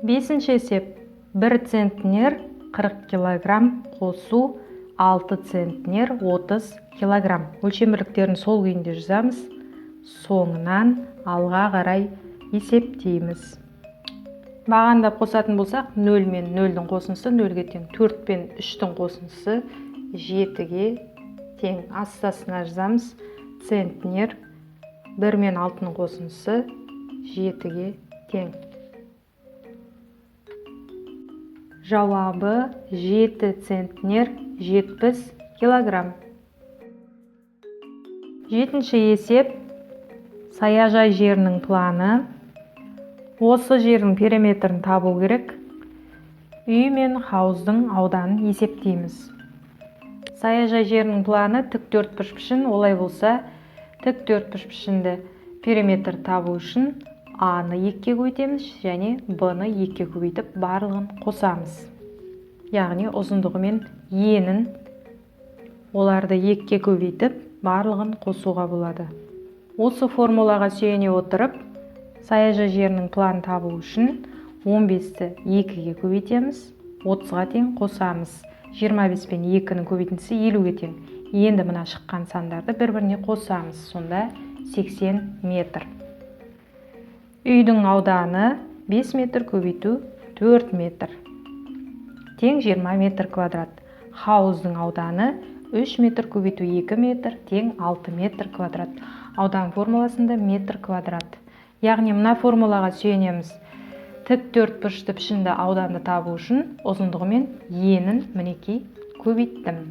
Бесінші есеп 1 центнер 40 килограмм қосу 6 центнер 30 килограмм. Өлшем бірліктерін сол күйінде жазамыз. Соңынан алға қарай есептейміз. Бағандап қосатын болсақ, 0 мен 0-дің қосындысы 0-ге тең, 4 пен 3-дің қосындысы 7-ге тең. Астасына жазамыз. Центнер 1 мен 6-ның қосындысы 7-ге тең. Жауабы 7 центнер 70 килограмм. Жетінші есеп саяжай жерінің планы. Осы жердің периметрін табу керек. Үй мен хауыздың ауданын есептейміз. Саяжай жерінің планы тік төртбұрыш пішін. Олай болса, тік төртбұрыш пішінді периметр табу үшін А-ны 2-ге көбейтеміз және Б-ны 2-ге көбейтіп барлығын қосамыз. Яғни ұзындығы мен енін оларды 2-ге көбейтіп барлығын қосуға болады. Осы формулаға сүйене отырып, саяжай жерінің планын табу үшін 15-ті 2-ге көбейтеміз, 30-ға тең қосамыз. 25 пен 2-ның көбейтіндісі 50-ге тең. Енді мына шыққан сандарды бір-біріне қосамыз. Сонда 80 метр. Үйдің ауданы 5 метр көбейту 4 метр. Тең 20 метр квадрат. Хауыздың ауданы 3 метр көбейту 2 метр тең 6 метр квадрат. Аудан формуласында метр квадрат. Яғни мына формулаға сүйенеміз. Тік төртбұрышты пішінді ауданды табу үшін ұзындығы мен енін мінекей көбейттім.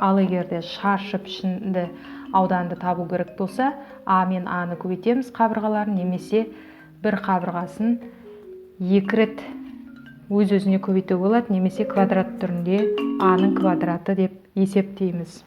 Ал егерде шаршы пішінді ауданды табу керек болса, А мен А-ны көбейтеміз қабырғаларын, немесе бір қабырғасын 2 рет өз-өзіне көбейтуге болады, немесе квадрат түрінде А-ның квадраты деп есептейміз.